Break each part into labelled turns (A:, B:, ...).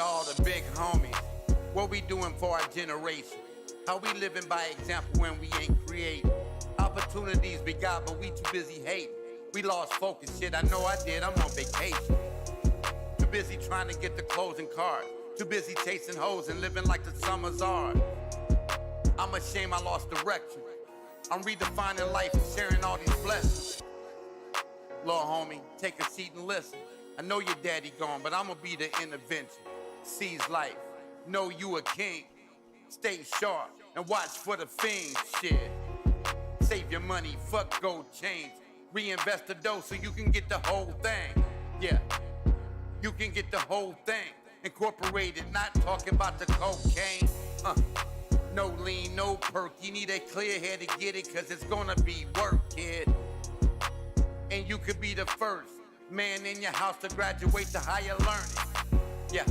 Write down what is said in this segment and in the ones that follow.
A: all the big homies. What we doing for our generation? How we living by example when we ain't creating? Opportunities we got, but we too busy hating. We lost focus, shit, I know I did, I'm on vacation. Too busy trying to get the clothes and cars. Too busy chasing hoes and living like the summer's ours. I'm ashamed I lost direction. I'm redefining life and sharing all these blessings. Little homie, take a seat and listen. I know your daddy gone, but I'ma be the intervention. Seize life, know you a king. Stay sharp and watch for the fiends, shit. Save your money, fuck gold chains. Reinvest the dough so you can get the whole thing. Yeah, you can get the whole thing. Incorporated, not talking about the cocaine. No lean, no perk. You need a clear head to get it, cause it's gonna be work, kid. And you could be the first man in your house to graduate to higher learning. Yeah,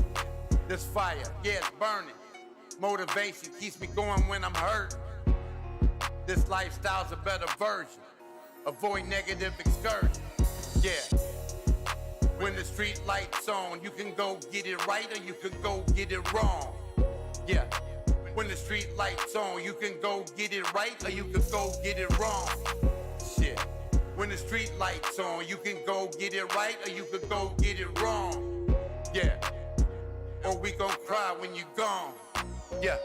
A: this fire, yeah, it's burning. Motivation keeps me going when I'm hurt. This lifestyle's a better version. Avoid negative excursions. Yeah. When the street lights on, you can go get it right or you can go get it wrong. Yeah. When the street lights on, you can go get it right or you can go get it wrong. Shit. When the street lights on, you can go get it right or you can go get it wrong. Yeah. Or we gon' cry when you gone. Yeah.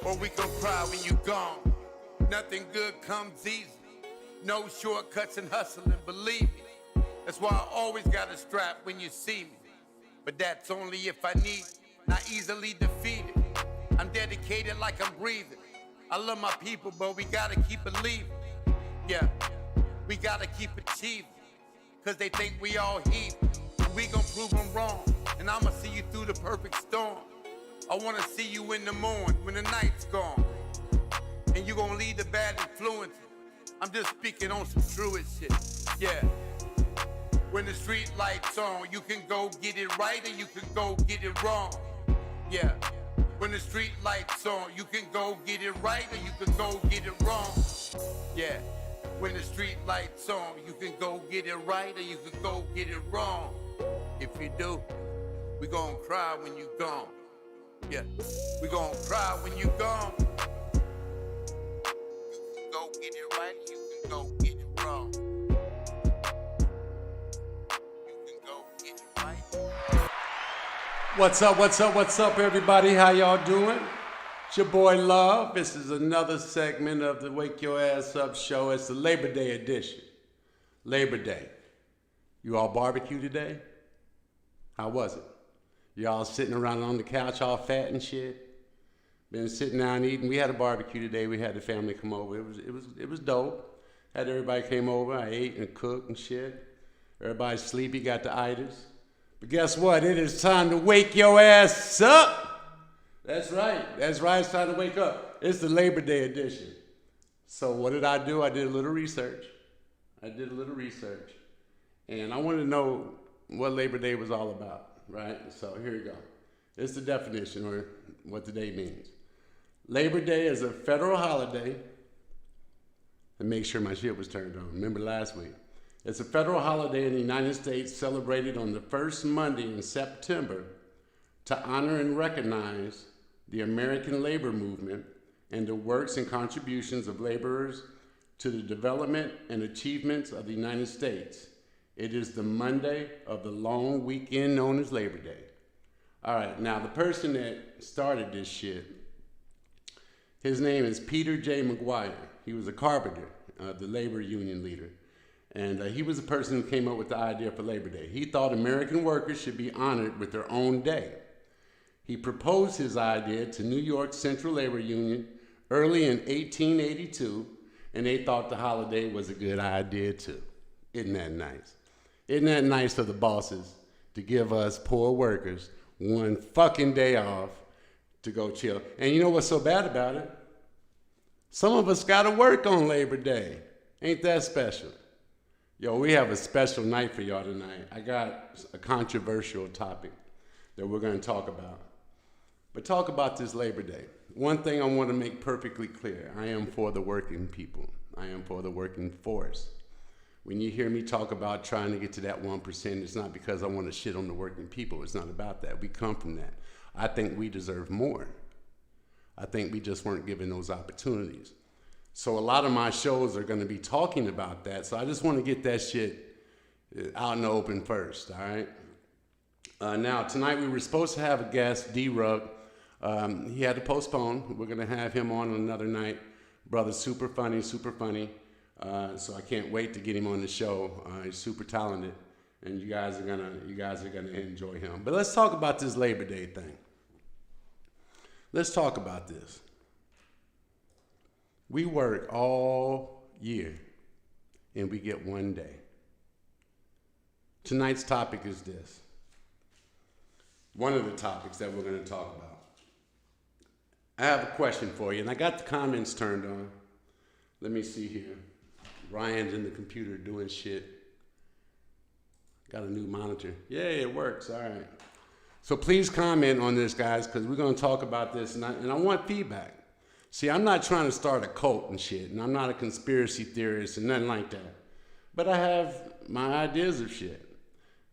A: Or we gon' cry when you gone. Nothing good comes easy. No shortcuts in hustling, believe me. That's why I always got a strap when you see me. But that's only if I need it, not easily defeated. I'm dedicated like I'm breathing. I love my people, but we gotta keep believing. Yeah, we gotta keep achieving. Cause they think we all heathen. We gon' prove them wrong. And I'ma see you through the perfect storm. I wanna see you in the morning when the night's gone. And you gon' lead the bad influences. I'm just speaking on some truest shit. Yeah. When the street lights on, you can go get it right or you can go get it wrong. Yeah. When the street lights on, you can go get it right or you can go get it wrong. Yeah. When the street lights on, you can go get it right or you can go get it wrong. If you do, we gon' cry when you gone. Yeah. We gon' cry when you gone. Go get it right, you can go get it wrong. You can go get it right.
B: What's up, everybody? How y'all doing? It's your boy Love. This is another segment of the Wake Your Ass Up show. It's the Labor Day edition. Labor Day. You all barbecue today? How was it? Y'all sitting around on the couch all fat and shit? Been sitting down eating. We had a barbecue today. We had the family come over. It was dope. Had everybody came over. I ate and cooked and shit. Everybody's sleepy, got the itis. But guess what? It is time to wake your ass up. That's right. It's time to wake up. It's the Labor Day edition. So what did I do? I did a little research. And I wanted to know what Labor Day was all about, right? So here you go. It's the definition, or what the day means. Labor Day is a federal holiday. And make sure my shit was turned on. Remember last week. It's a federal holiday in the United States celebrated on the first Monday in September to honor and recognize the American labor movement and the works and contributions of laborers to the development and achievements of the United States. It is the Monday of the long weekend known as Labor Day. All right, now the person that started this shit, his name is Peter J. McGuire. He was a carpenter, the labor union leader. And he was the person who came up with the idea for Labor Day. He thought American workers should be honored with their own day. He proposed his idea to New York Central Labor Union early in 1882, and they thought the holiday was a good idea too. Isn't that nice? Isn't that nice of the bosses to give us poor workers one fucking day off to go chill? And you know what's so bad about it? Some of us gotta work on Labor Day. Ain't that special? Yo, we have a special night for y'all tonight. I got a controversial topic that we're gonna talk about. But talk about this Labor Day. One thing I want to make perfectly clear, I am for the working people. I am for the working force. When you hear me talk about trying to get to that 1%, it's not because I want to shit on the working people. It's not about that. We come from that. I think we deserve more. I think we just weren't given those opportunities. So a lot of my shows are going to be talking about that. So I just want to get that shit out in the open first, all right? Now, tonight we were supposed to have a guest, D-Rug. He had to postpone. We're going to have him on another night. Brother's super funny, super funny. So I can't wait to get him on the show. He's super talented, and you guys are gonna enjoy him. But let's talk about this Labor Day thing. Let's talk about this. We work all year, and we get one day. Tonight's topic is this. One of the topics that we're going to talk about. I have a question for you, and I got the comments turned on. Let me see here. Ryan's in the computer doing shit. Got a new monitor. Yay, it works. All right. So please comment on this, guys, because we're going to talk about this, and I want feedback. See, I'm not trying to start a cult and shit, and I'm not a conspiracy theorist and nothing like that. But I have my ideas of shit.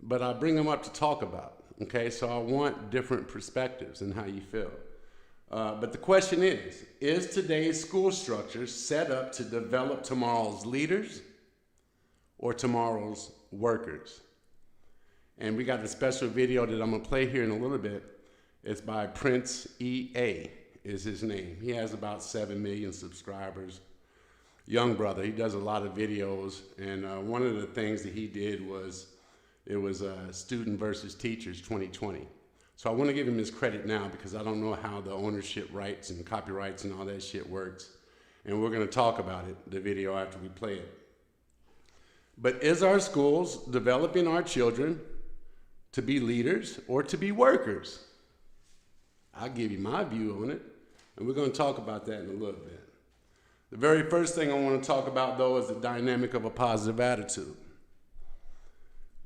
B: But I bring them up to talk about, okay? So I want different perspectives and how you feel. But the question is today's school structure set up to develop tomorrow's leaders or tomorrow's workers? And we got a special video that I'm gonna play here in a little bit. It's by Prince EA is his name. He has about 7 million subscribers. Young brother, he does a lot of videos. And one of the things that he did was, it was Student versus Teachers 2020. So I want to give him his credit now because I don't know how the ownership rights and copyrights and all that shit works. And we're going to talk about it, the video, after we play it. But is our schools developing our children to be leaders or to be workers? I'll give you my view on it, and we're going to talk about that in a little bit. The very first thing I want to talk about, though, is the dynamic of a positive attitude.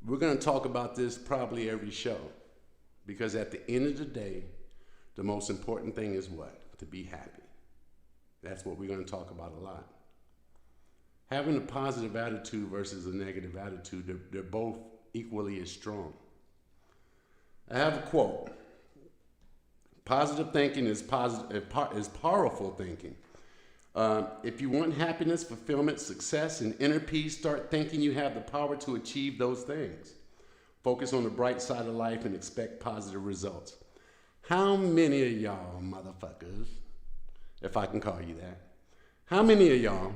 B: We're going to talk about this probably every show. Because at the end of the day, the most important thing is what? To be happy. That's what we're going to talk about a lot. Having a positive attitude versus a negative attitude, they're both equally as strong. I have a quote. Positive thinking is powerful thinking. If you want happiness, fulfillment, success, and inner peace, start thinking you have the power to achieve those things. Focus on the bright side of life and expect positive results. How many of y'all motherfuckers, if I can call you that, how many of y'all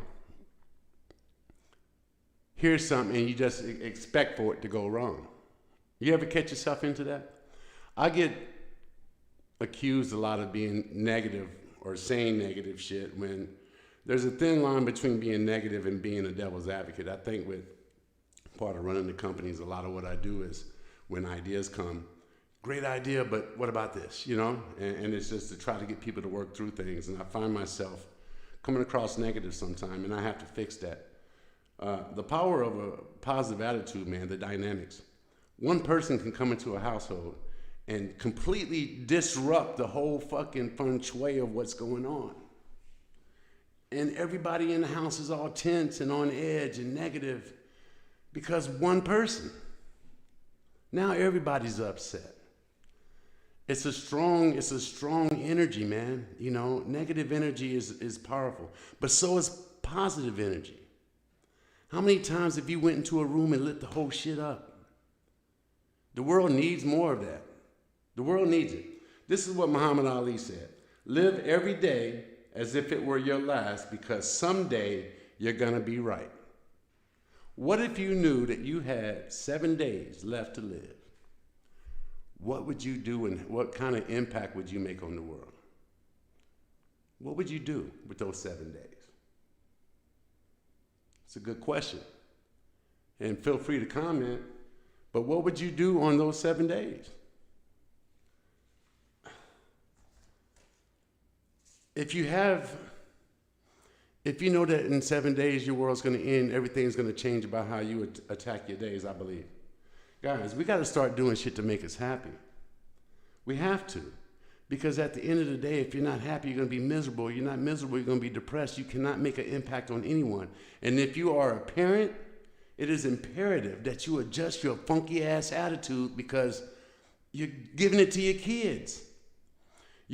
B: hear something and you just expect for it to go wrong? You ever catch yourself into that? I get accused a lot of being negative or saying negative shit when there's a thin line between being negative and being a devil's advocate. I think with part of running the companies, a lot of what I do is when ideas come, great idea, but what about this, you know? And it's just to try to get people to work through things. And I find myself coming across negative sometime, and I have to fix that. The power of a positive attitude, man, the dynamics. One person can come into a household and completely disrupt the whole fucking feng shui of what's going on. And everybody in the house is all tense and on edge and negative. Because one person, now everybody's upset. It's a strong energy, man. You know, negative energy is powerful, but so is positive energy. How many times have you went into a room and lit the whole shit up? The world needs more of that. The world needs it. This is what Muhammad Ali said. Live every day as if it were your last, because someday you're gonna be right. What if you knew that you had 7 days left to live? What would you do and what kind of impact would you make on the world? What would you do with those 7 days? It's a good question. And feel free to comment, but what would you do on those 7 days? If you know that in 7 days your world's going to end, everything's going to change about how you attack your days, I believe. Guys, we got to start doing shit to make us happy. We have to. Because at the end of the day, if you're not happy, you're going to be miserable. You're not miserable, you're going to be depressed. You cannot make an impact on anyone. And if you are a parent, it is imperative that you adjust your funky ass attitude because you're giving it to your kids.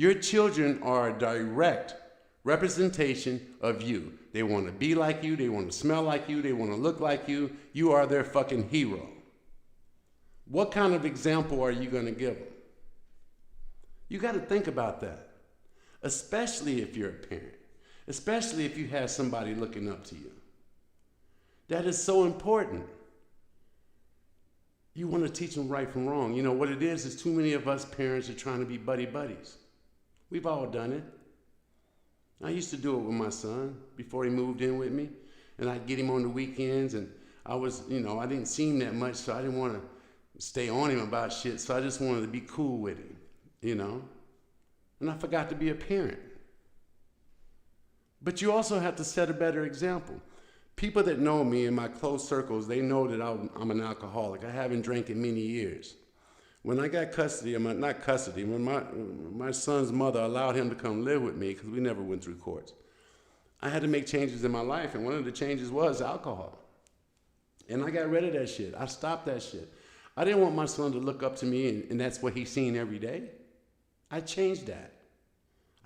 B: Your children are a direct representation of you. They want to be like you. They want to smell like you. They want to look like you. You are their fucking hero. What kind of example are you going to give them? You got to think about that, especially if you're a parent, especially if you have somebody looking up to you. That is so important. You want to teach them right from wrong. You know what it is too many of us parents are trying to be buddies. We've all done it. I used to do it with my son before he moved in with me, and I'd get him on the weekends, and I didn't see him that much, so I didn't want to stay on him about shit, so I just wanted to be cool with him, and I forgot to be a parent. But you also have to set a better example. People that know me in my close circles, they know that I'm an alcoholic. I haven't drank in many years. When I got custody, when my son's mother allowed him to come live with me, because we never went through courts, I had to make changes in my life, and one of the changes was alcohol. And I got rid of that shit. I stopped that shit. I didn't want my son to look up to me, and that's what he's seen every day. I changed that.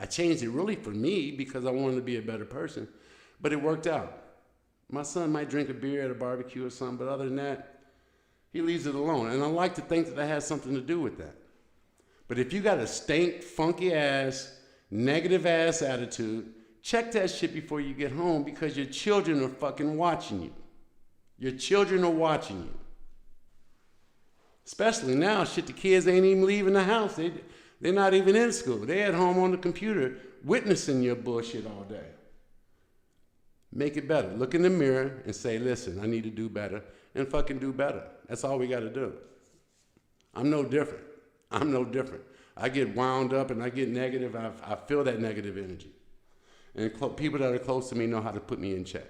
B: I changed it really for me because I wanted to be a better person, but it worked out. My son might drink a beer at a barbecue or something, but other than that, he leaves it alone. And I like to think that has something to do with that. But if you got a stank, funky ass, negative ass attitude, check that shit before you get home, because your children are fucking watching you. Your children are watching you. Especially now, shit, the kids ain't even leaving the house. They're not even in school. They're at home on the computer witnessing your bullshit all day. Make it better. Look in the mirror and say, listen, I need to do better, and fucking do better. That's all we got to do. I'm no different. I get wound up and I get negative. I feel that negative energy. And people that are close to me know how to put me in check.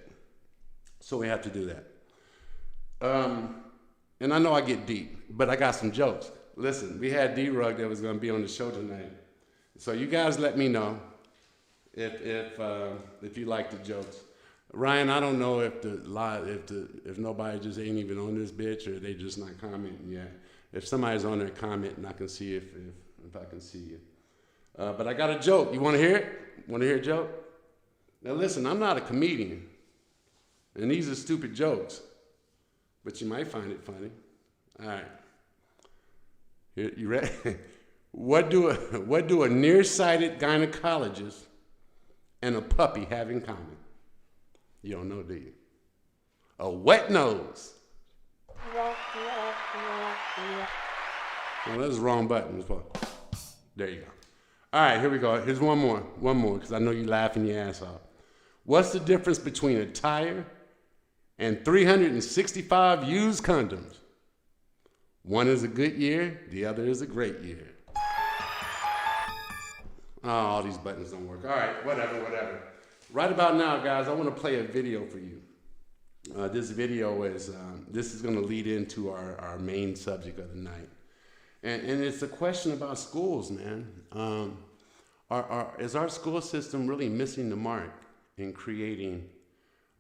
B: So we have to do that. And I know I get deep, but I got some jokes. Listen, we had D-Rug that was going to be on the show tonight. So you guys let me know if you like the jokes. Ryan, I don't know if nobody just ain't even on this bitch, or they just not commenting yet. If somebody's on there commenting, I can see if I can see you. But I got a joke. You want to hear it? Want to hear a joke? Now listen, I'm not a comedian, and these are stupid jokes, but you might find it funny. All right. You ready? What do a nearsighted gynecologist and a puppy have in common? You don't know, do you? A wet nose. Well, that's the wrong button. There you go. All right, here we go. Here's one more, because I know you're laughing your ass off. What's the difference between a tire and 365 used condoms? One is a good year, the other is a great year. Oh, all these buttons don't work. All right, whatever. Right about now, guys, I want to play a video for you. This video is going to lead into our main subject of the night. And it's a question about schools, man. Is our school system really missing the mark in creating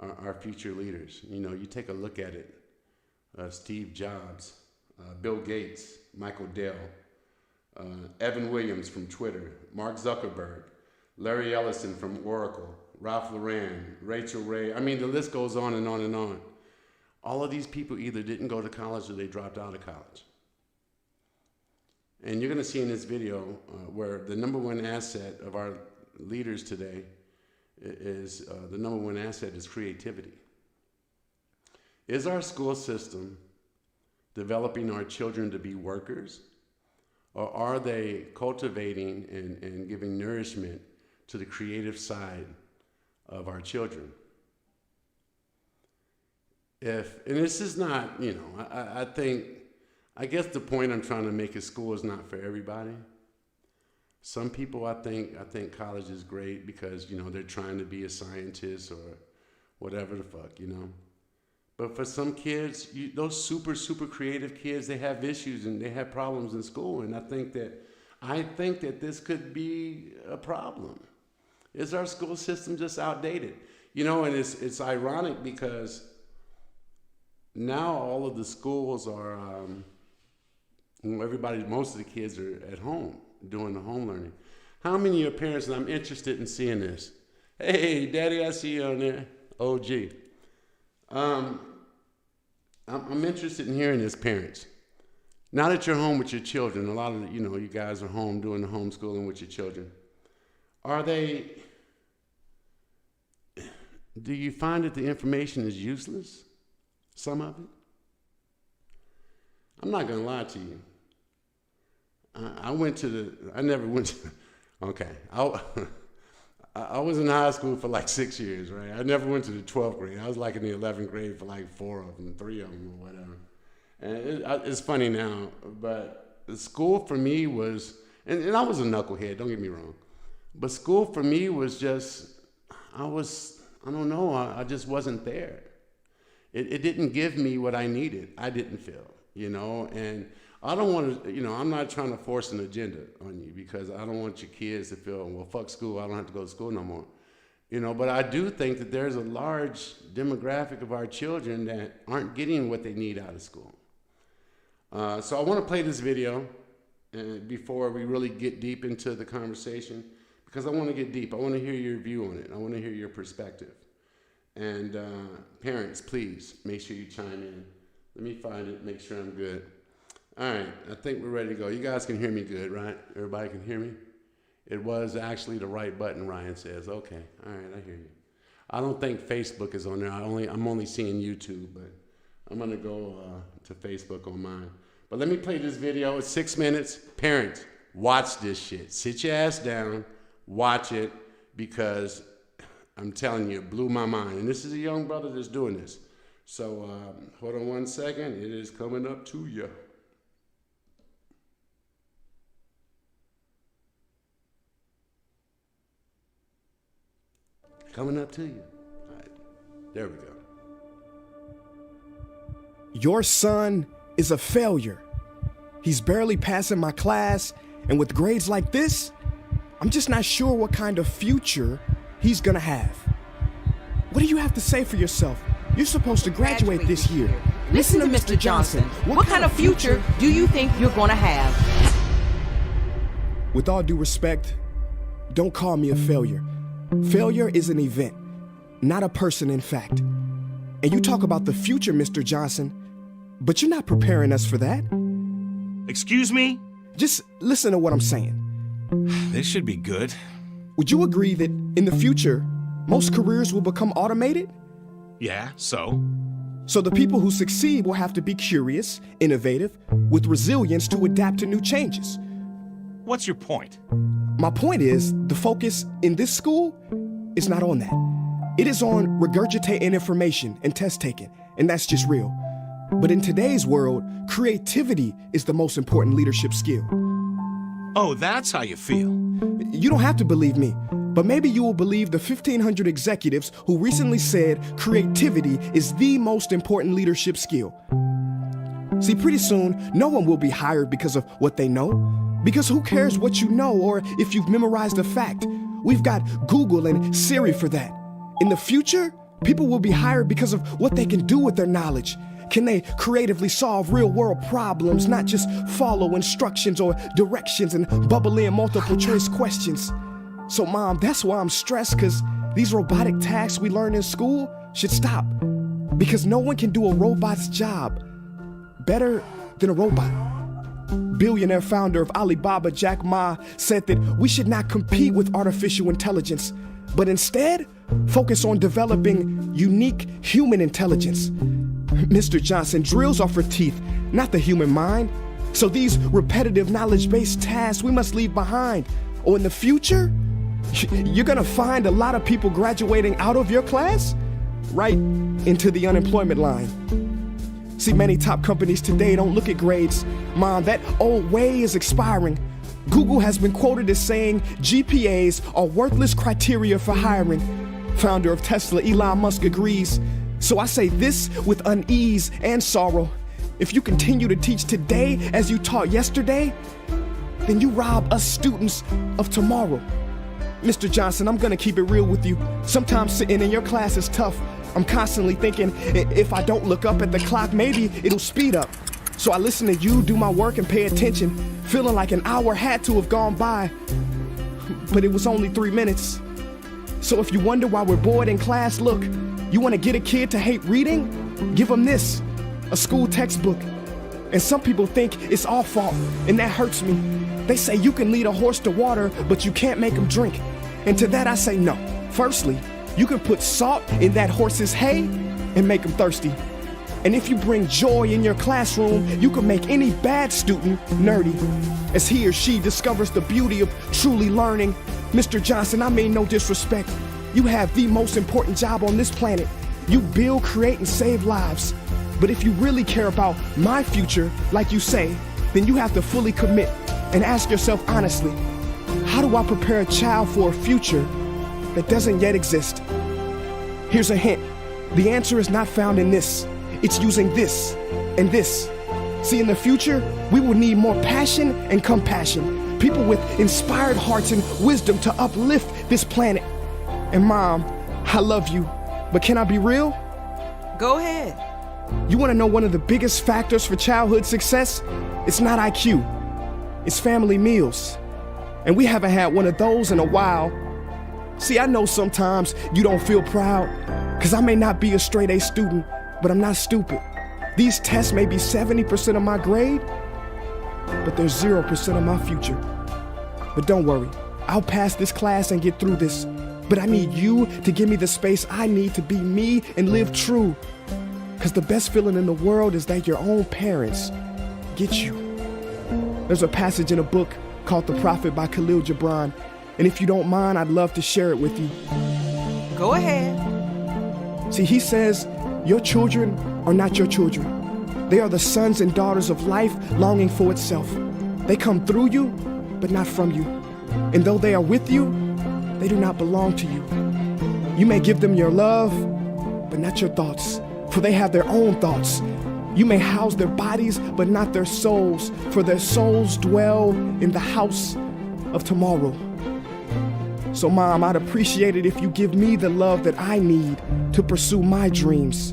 B: our future leaders? You take a look at it. Steve Jobs, Bill Gates, Michael Dell, Evan Williams from Twitter, Mark Zuckerberg, Larry Ellison from Oracle, Ralph Lauren, Rachel Ray. I mean, the list goes on and on and on. All of these people either didn't go to college or they dropped out of college. And you're going to see in this video where the number one asset of our leaders today is creativity. Is our school system developing our children to be workers, or are they cultivating and giving nourishment to the creative side of our children? And this is not, I guess the point I'm trying to make is school is not for everybody. Some people, I think college is great because, they're trying to be a scientist or whatever the fuck, But for some kids, those super, super creative kids, they have issues and they have problems in school. And I think that this could be a problem. Is our school system just outdated? And it's ironic because now all of the schools are, most of the kids are at home doing the home learning. How many are parents, and I'm interested in seeing this? Hey, Daddy, I see you on there. OG. I'm interested in hearing this, parents. Now that you're home with your children, a lot of, you guys are home doing the homeschooling with your children. Do you find that the information is useless? Some of it? I'm not going to lie to you. I never went to, okay. I was in high school for like 6 years, right? I never went to the 12th grade. I was like in the 11th grade for like 4 of them, 3 of them or whatever. And it's funny now, but the school for me was, and I was a knucklehead, don't get me wrong. But school for me was just, I don't know, I just wasn't there. It didn't give me what I needed. I didn't feel, and I don't want to, I'm not trying to force an agenda on you because I don't want your kids to feel, well, fuck school, I don't have to go to school no more. But I do think that there's a large demographic of our children that aren't getting what they need out of school. So I want to play this video before we really get deep into the conversation because I want to get deep. I want to hear your view on it. I want to hear your perspective. And parents, please make sure you chime in. Let me find it, make sure I'm good. All right, I think we're ready to go. You guys can hear me good, right? Everybody can hear me? It was actually the right button, Ryan says. Okay, all right, I hear you. I don't think Facebook is on there. I'm only seeing YouTube, but I'm gonna go to Facebook on mine. But let me play this video. It's 6 minutes. Parents, watch this shit. Sit your ass down, watch it, because I'm telling you, it blew my mind. And this is a young brother that's doing this. So hold on 1 second. It is coming up to you. Coming up to you. All right, there we go.
C: Your son is a failure. He's barely passing my class, and with grades like this, I'm just not sure what kind of future he's gonna have. What do you have to say for yourself? You're supposed to graduate this year.
D: Listen to Mr. Johnson. What kind of future do you think you're gonna have?
C: With all due respect, don't call me a failure. Failure is an event, not a person, in fact. And you talk about the future, Mr. Johnson, but you're not preparing us for that.
E: Excuse me?
C: Just listen to what I'm saying.
E: This should be good.
C: Would you agree that in the future, most careers will become automated?
E: Yeah, so?
C: So the people who succeed will have to be curious, innovative, with resilience to adapt to new changes.
E: What's your point?
C: My point is, the focus in this school is not on that. It is on regurgitating information and test taking, and that's just real. But in today's world, creativity is the most important leadership skill.
E: Oh, that's how you feel.
C: You don't have to believe me, but maybe you will believe the 1,500 executives who recently said creativity is the most important leadership skill. See, pretty soon, no one will be hired because of what they know. Because who cares what you know or if you've memorized a fact? We've got Google and Siri for that. In the future, people will be hired because of what they can do with their knowledge. Can they creatively solve real-world problems, not just follow instructions or directions and bubble in multiple choice questions? So, Mom, that's why I'm stressed, because these robotic tasks we learn in school should stop. Because no one can do a robot's job better than a robot. Billionaire founder of Alibaba, Jack Ma, said that we should not compete with artificial intelligence, but instead focus on developing unique human intelligence. Mr. Johnson, drills are for teeth, not the human mind. So these repetitive knowledge-based tasks we must leave behind. Or in the future, you're gonna find a lot of people graduating out of your class right into the unemployment line. See, many top companies today don't look at grades. Mom, that old way is expiring. Google has been quoted as saying GPAs are worthless criteria for hiring. Founder of Tesla, Elon Musk, agrees. So I say this with unease and sorrow. If you continue to teach today as you taught yesterday, then you rob us students of tomorrow. Mr. Johnson, I'm gonna keep it real with you. Sometimes sitting in your class is tough. I'm constantly thinking, if I don't look up at the clock, maybe it'll speed up. So I listen to you do my work and pay attention, feeling like an hour had to have gone by. but it was only 3 minutes. So if you wonder why we're bored in class, look, you want to get a kid to hate reading? Give them this, a school textbook. And some people think it's our fault, and that hurts me. They say you can lead a horse to water, but you can't make him drink. And to that I say no. Firstly, you can put salt in that horse's hay and make him thirsty. And if you bring joy in your classroom, you can make any bad student nerdy. As he or she discovers the beauty of truly learning. Mr. Johnson, I mean no disrespect. You have the most important job on this planet. You build, create, and save lives. But if you really care about my future, like you say, then you have to fully commit and ask yourself honestly, how do I prepare a child for a future that doesn't yet exist? Here's a hint. The answer is not found in this. It's using this and this. See, in the future, we will need more passion and compassion. People with inspired hearts and wisdom to uplift this planet. And Mom, I love you, but can I be real?
D: Go ahead.
C: You want to know one of the biggest factors for childhood success? It's not IQ. It's family meals. And we haven't had one of those in a while. See, I know sometimes you don't feel proud, because I may not be a straight A student, but I'm not stupid. These tests may be 70% of my grade, but they're 0% of my future. But don't worry, I'll pass this class and get through this. But I need you to give me the space I need to be me and live true. Because the best feeling in the world is that your own parents get you. There's a passage in a book called The Prophet by Khalil Gibran. And if you don't mind, I'd love to share it with you.
D: Go ahead.
C: See, he says, your children are not your children. They are the sons and daughters of life longing for itself. They come through you, but not from you. And though they are with you, they do not belong to you. You may give them your love, but not your thoughts, for they have their own thoughts. You may house their bodies, but not their souls, for their souls dwell in the house of tomorrow. So Mom, I'd appreciate it if you give me the love that I need to pursue my dreams.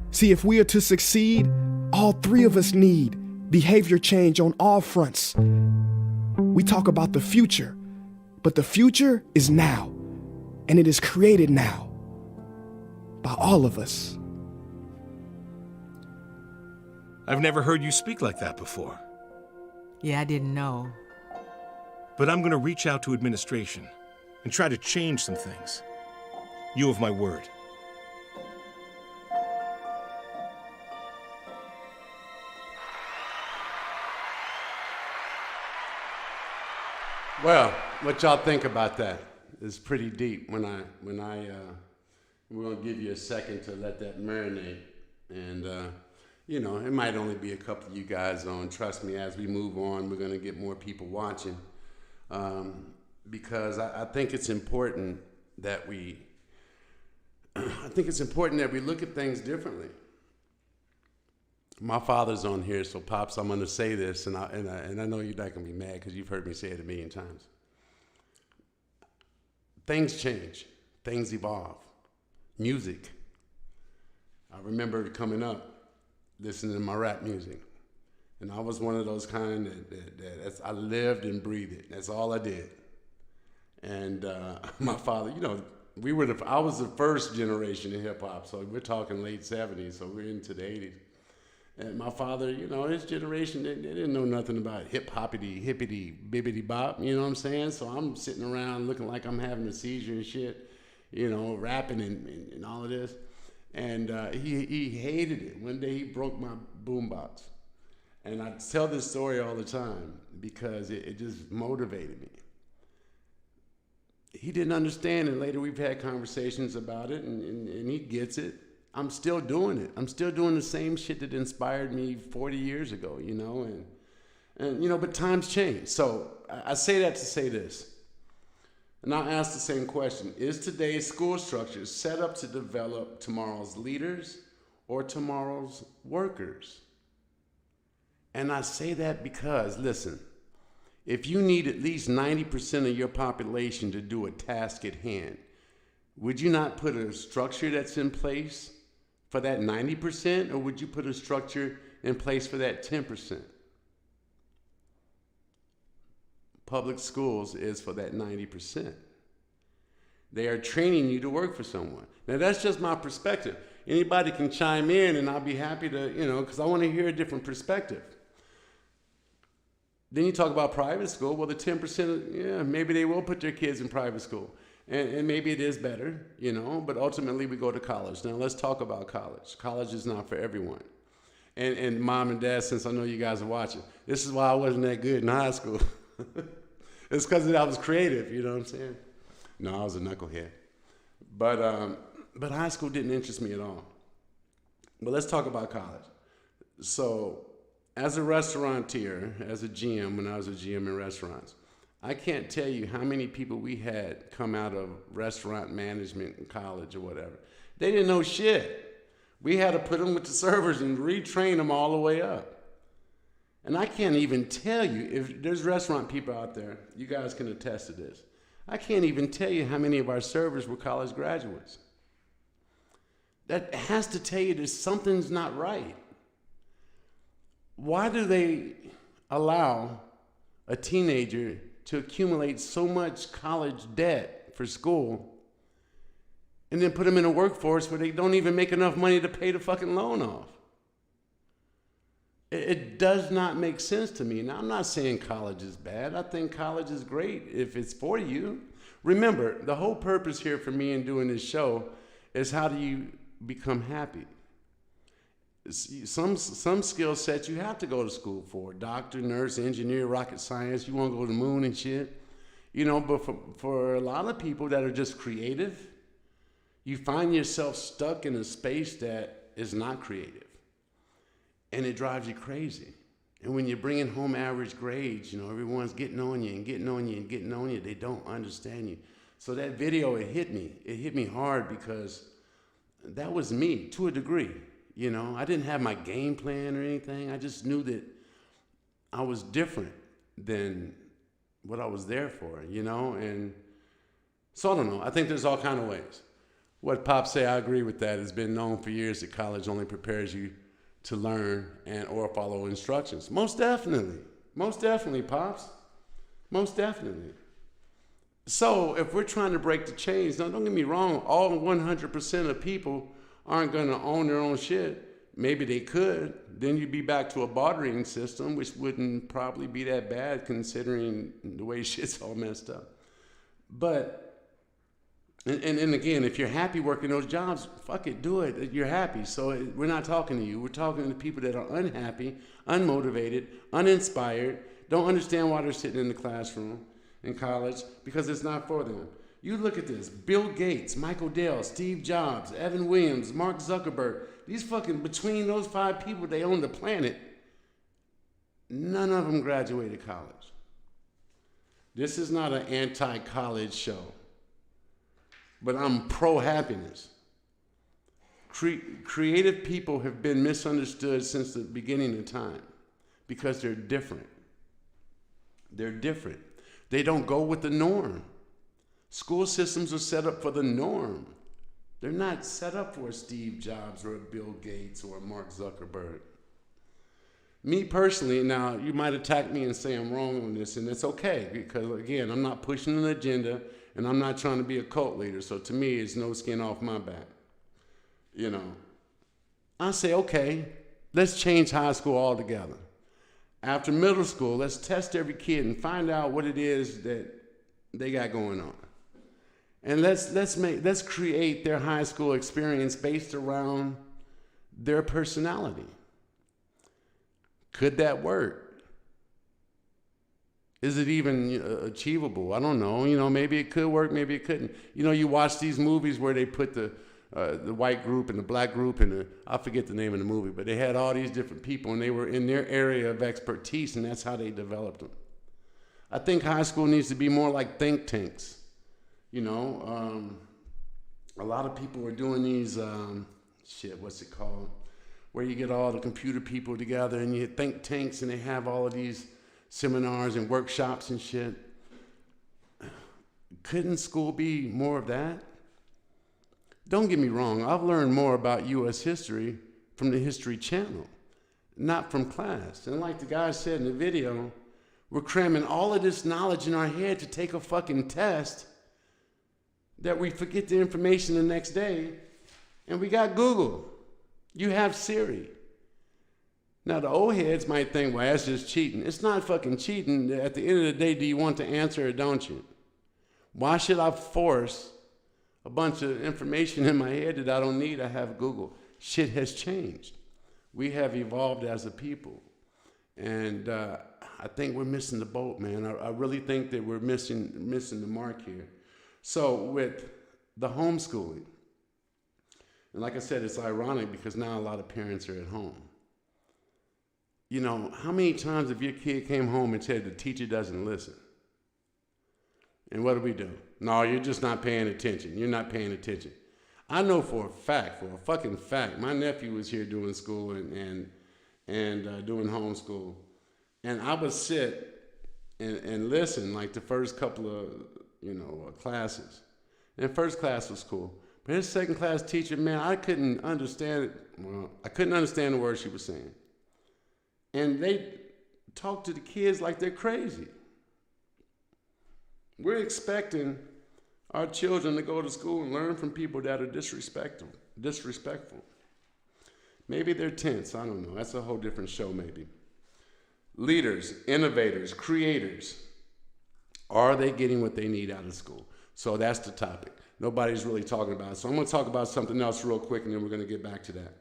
C: See, if we are to succeed, all three of us need behavior change on all fronts. We talk about the future, but the future is now, and it is created now by all of us.
E: I've never heard you speak like that before.
D: Yeah, I didn't know.
E: But I'm going to reach out to administration and try to change some things. You have my word.
B: Well, what y'all think about that? It's pretty deep. We're gonna give you a second to let that marinate, and it might only be a couple of you guys on. Trust me, as we move on, we're gonna get more people watching, because I think it's important that we look at things differently. My father's on here, so Pops, I'm gonna say this, and I know you're not gonna be mad because you've heard me say it a million times. Things change, things evolve. Music. I remember coming up, listening to my rap music, and I was one of those kind that I lived and breathed it. That's all I did. And my father, I was the first generation of hip hop, so we're talking late 70s, so we're into the 80s. And my father, his generation, they didn't know nothing about hip-hoppity, hippity, bibbity bop, you know what I'm saying? So I'm sitting around looking like I'm having a seizure and shit, rapping and all of this. And he hated it. One day he broke my boombox. And I tell this story all the time because it just motivated me. He didn't understand, and later we've had conversations about it, and he gets it. I'm still doing it. I'm still doing the same shit that inspired me 40 years ago, but times change. So I say that to say this. And I'll ask the same question. Is today's school structure set up to develop tomorrow's leaders or tomorrow's workers? And I say that because, listen, if you need at least 90% of your population to do a task at hand, would you not put a structure that's in place for that 90%, or would you put a structure in place for that 10%? public schools is for that 90%. They are training you to work for someone. Now, that's just my perspective. Anybody can chime in, and I'll be happy to, because I want to hear a different perspective. Then you talk about private school. Well, the 10%, yeah, maybe they will put their kids in private school. And maybe it is better, but ultimately we go to college. Now, let's talk about college. College is not for everyone. And mom and dad, since I know you guys are watching, this is why I wasn't that good in high school. It's because I was creative, you know what I'm saying? No, I was a knucklehead. But high school didn't interest me at all. But let's talk about college. So as a restaurateur, as a GM, when I was a GM in restaurants, I can't tell you how many people we had come out of restaurant management in college or whatever. They didn't know shit. We had to put them with the servers and retrain them all the way up. And I can't even tell you, if there's restaurant people out there, you guys can attest to this. I can't even tell you how many of our servers were college graduates. That has to tell you that something's not right. Why do they allow a teenager to accumulate so much college debt for school and then put them in a workforce where they don't even make enough money to pay the fucking loan off? It does not make sense to me. Now, I'm not saying college is bad. I think college is great if it's for you. Remember, the whole purpose here for me in doing this show is how do you become happy? Some skill sets you have to go to school for. Doctor, nurse, engineer, rocket science. You want to go to the moon and shit. But for a lot of people that are just creative, you find yourself stuck in a space that is not creative. And it drives you crazy. And when you're bringing home average grades, everyone's getting on you and getting on you and getting on you. They don't understand you. So that video, it hit me. It hit me hard because that was me to a degree. I didn't have my game plan or anything. I just knew that I was different than what I was there for, And so I don't know. I think there's all kind of ways. What Pop say, I agree with that. It's been known for years that college only prepares you to learn and or follow instructions. Most definitely. Most definitely, Pops. Most definitely. So if we're trying to break the chains, now don't get me wrong, all 100% of people aren't going to own their own shit. Maybe they could. Then you'd be back to a bartering system, which wouldn't probably be that bad considering the way shit's all messed up. But And again, if you're happy working those jobs, fuck it, do it. You're happy. So we're not talking to you. We're talking to people that are unhappy, unmotivated, uninspired, don't understand why they're sitting in the classroom in college because it's not for them. You look at this. Bill Gates, Michael Dell, Steve Jobs, Evan Williams, Mark Zuckerberg. These between those 5 people, they own the planet. None of them graduated college. This is not an anti-college show. But I'm pro-happiness. Creative people have been misunderstood since the beginning of time because they're different. They're different. They don't go with the norm. School systems are set up for the norm. They're not set up for a Steve Jobs or a Bill Gates or a Mark Zuckerberg. Me personally, now you might attack me and say I'm wrong on this, and it's okay because, again, I'm not pushing an agenda. And I'm not trying to be a cult leader, so to me, it's no skin off my back. I say, okay, let's change high school altogether. After middle school, let's test every kid and find out what it is that they got going on. And let's create their high school experience based around their personality. Could that work? Is it even achievable? I don't know. Maybe it could work, maybe it couldn't. You watch these movies where they put the white group and the black group and I forget the name of the movie, but they had all these different people and they were in their area of expertise and that's how they developed them. I think high school needs to be more like think tanks. A lot of people are doing these, what's it called? Where you get all the computer people together and you think tanks and they have all of these seminars and workshops and shit. Couldn't school be more of that? Don't get me wrong, I've learned more about U.S. history from the History Channel, not from class. And like the guy said in the video, We're cramming all of this knowledge in our head to take a fucking test that we forget the information the next day. And we got Google. You have Siri. Now, the old heads might think, well, that's just cheating. It's not fucking cheating. At the end of the day, do you want the answer or don't you? Why should I force a bunch of information in my head that I don't need? I have Google. Shit has changed. We have evolved as a people. And I think we're missing the boat, man. I really think that we're missing the mark here. So with the homeschooling, and like I said, it's ironic because now a lot of parents are at home. You know, how many times have your kid came home and said the teacher doesn't listen? And what do? No, you're just not paying attention. You're not paying attention. I know for a fucking fact, my nephew was here doing school and doing homeschool. And I would sit and listen like the first couple of, classes. And first class was cool. But his second class teacher, man, I couldn't understand it. Well, I couldn't understand the words she was saying. And they talk to the kids like they're crazy. We're expecting our children to go to school and learn from people that are disrespectful. Maybe they're tense, I don't know. That's a whole different show maybe. Leaders, innovators, creators, are they getting what they need out of school? So that's the topic. Nobody's really talking about it. So I'm going to talk about something else real quick, and then we're going to get back to that.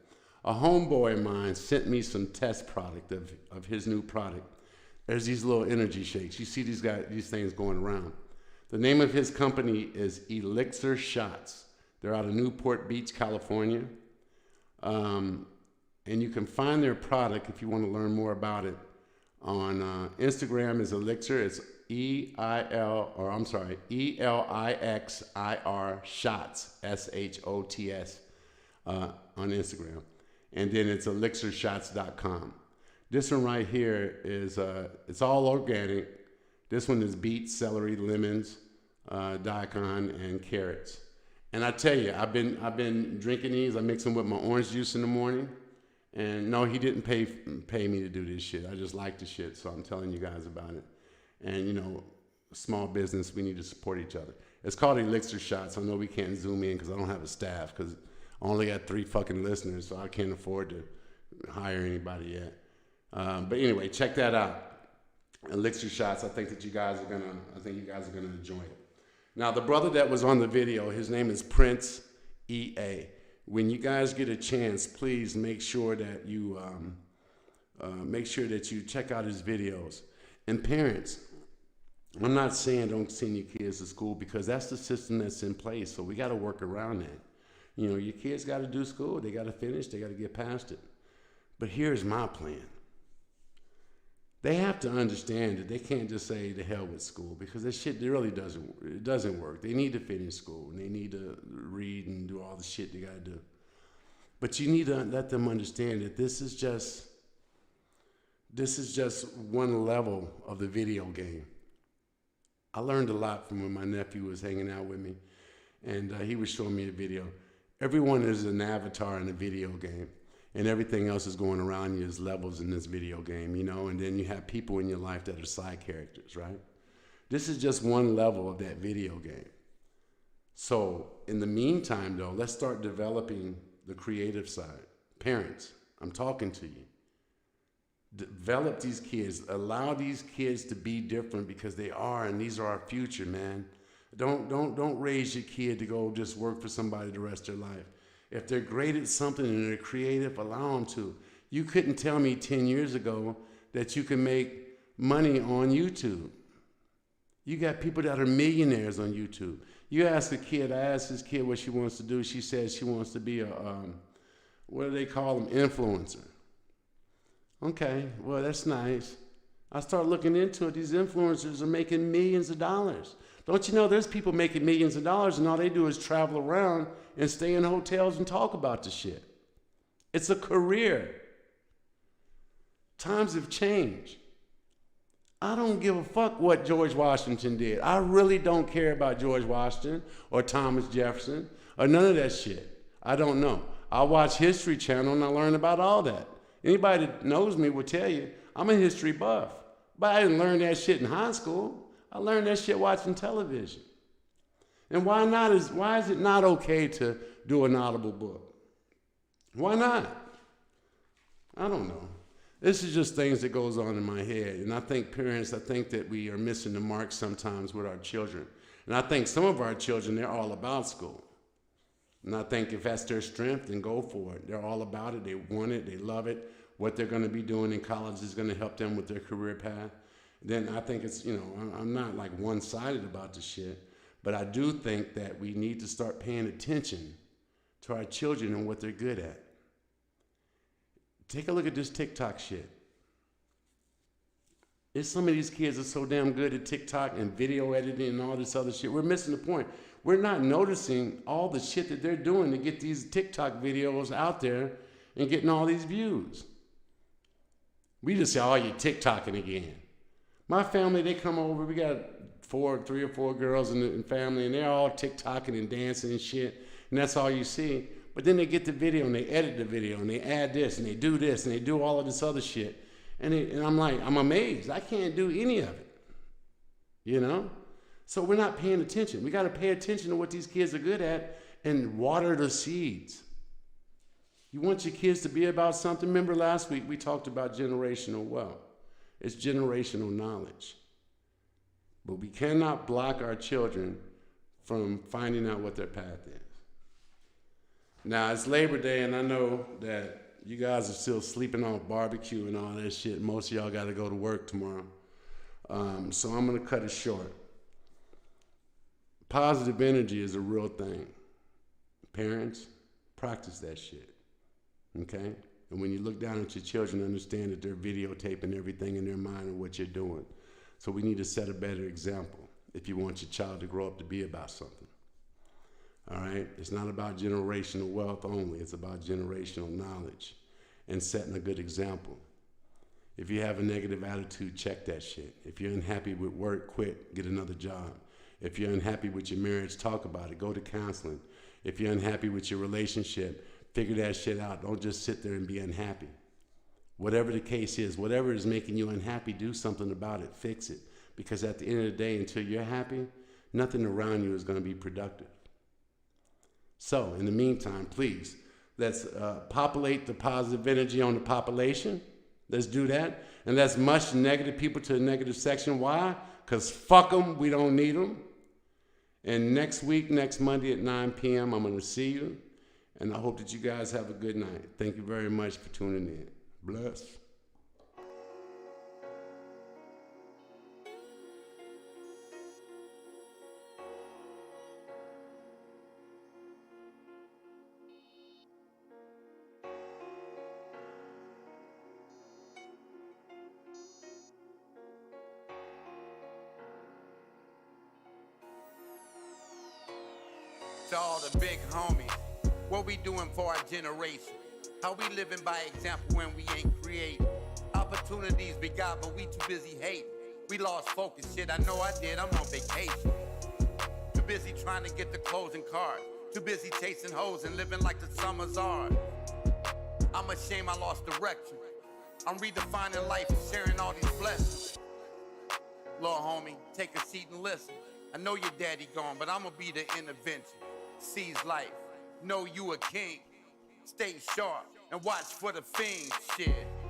B: A homeboy of mine sent me some test product of his new product. There's these little energy shakes. You see these things going around. The name of his company is Elixir Shots. They're out of Newport Beach, California. And you can find their product if you want to learn more about it on Instagram is Elixir. It's ELIXIR Shots, SHOTS, on Instagram. And then it's elixirshots.com. This one right here is, it's all organic. This one is beets, celery, lemons, daikon, and carrots. And I tell you, I've been drinking these. I mix them with my orange juice in the morning. And no, he didn't pay me to do this shit. I just like the shit, so I'm telling you guys about it. And small business, we need to support each other. It's called Elixir Shots. I know we can't zoom in because I don't have a staff because I only got 3 fucking listeners, so I can't afford to hire anybody yet. But anyway, check that out. Elixir Shots. I think you guys are gonna enjoy it. Now, the brother that was on the video, his name is Prince EA. When you guys get a chance, please make sure that you check out his videos. And parents, I'm not saying don't send your kids to school because that's the system that's in place. So we got to work around that. Your kids got to do school. They got to finish. They got to get past it. But here's my plan. They have to understand that they can't just say to hell with school because that shit really doesn't work. They need to finish school and they need to read and do all the shit they got to do. But you need to let them understand that this is just one level of the video game. I learned a lot from when my nephew was hanging out with me, and he was showing me a video. Everyone is an avatar in a video game, and everything else is going around you as levels in this video game, and then you have people in your life that are side characters, right? This is just one level of that video game. So in the meantime, though, let's start developing the creative side. Parents, I'm talking to you. Develop these kids. Allow these kids to be different because they are, and these are our future, man. Don't raise your kid to go just work for somebody the rest of their life. If they're great at something and they're creative, allow them to. You couldn't tell me 10 years ago that you can make money on YouTube. You got people that are millionaires on YouTube. You ask a kid, I asked this kid what she wants to do. She says she wants to be a, what do they call them, influencer. Okay, well, that's nice. I start looking into it. These influencers are making millions of dollars. Don't you know there's people making millions of dollars and all they do is travel around and stay in hotels and talk about the shit. It's a career. Times have changed. I don't give a fuck what George Washington did. I really don't care about George Washington or Thomas Jefferson or none of that shit. I don't know. I watch History Channel and I learn about all that. Anybody that knows me will tell you I'm a history buff. But I didn't learn that shit in high school. I learned that shit watching television. And why is it not okay to do an audible book? Why not? I don't know. This is just things that goes on in my head. And I think parents, I think that we are missing the mark sometimes with our children. And I think some of our children, they're all about school. And I think if that's their strength, then go for it. They're all about it. They want it. They love it. What they're going to be doing in college is going to help them with their career path. Then I think it's, I'm not like one-sided about the shit. But I do think that we need to start paying attention to our children and what they're good at. Take a look at this TikTok shit. Some of these kids are so damn good at TikTok and video editing and all this other shit. We're missing the point. We're not noticing all the shit that they're doing to get these TikTok videos out there and getting all these views. We just say, oh, you're TikToking again. My family, they come over. We got 3 or 4 girls in the family, and they're all TikToking and dancing and shit. And that's all you see. But then they get the video and they edit the video and they add this and they do this and they do all of this other shit. And I'm like, I'm amazed. I can't do any of it. So we're not paying attention. We got to pay attention to what these kids are good at and water the seeds. You want your kids to be about something? Remember last week we talked about generational wealth. It's generational knowledge. But we cannot block our children from finding out what their path is. Now, it's Labor Day, and I know that you guys are still sleeping off barbecue and all that shit. Most of y'all got to go to work tomorrow. So I'm going to cut it short. Positive energy is a real thing. Parents, practice that shit. Okay? And when you look down at your children, understand that they're videotaping everything in their mind and what you're doing. So we need to set a better example if you want your child to grow up to be about something. All right? It's not about generational wealth only. It's about generational knowledge and setting a good example. If you have a negative attitude, check that shit. If you're unhappy with work, quit, get another job. If you're unhappy with your marriage, talk about it. Go to counseling. If you're unhappy with your relationship, figure that shit out. Don't just sit there and be unhappy. Whatever the case is, whatever is making you unhappy, do something about it. Fix it. Because at the end of the day, until you're happy, nothing around you is going to be productive. So, in the meantime, please, let's populate the positive energy on the population. Let's do that. And let's mush negative people to the negative section. Why? Because fuck them, we don't need them. And next week, next Monday at 9 p.m., I'm going to see you. And I hope that you guys have a good night. Thank you very much for tuning in. Bless.
A: To all the big homies, what we doing for our generation? How we living by example when we ain't creating? Opportunities we got, but we too busy hating. We lost focus, shit, I know I did, I'm on vacation. Too busy trying to get the clothes and cars. Too busy chasing hoes and living like the summer's ours. I'm ashamed I lost direction. I'm redefining life and sharing all these blessings. Little homie, take a seat and listen. I know your daddy gone, but I'ma be the intervention. Seize life, know you a king. Stay sharp and watch for the fiends, shit.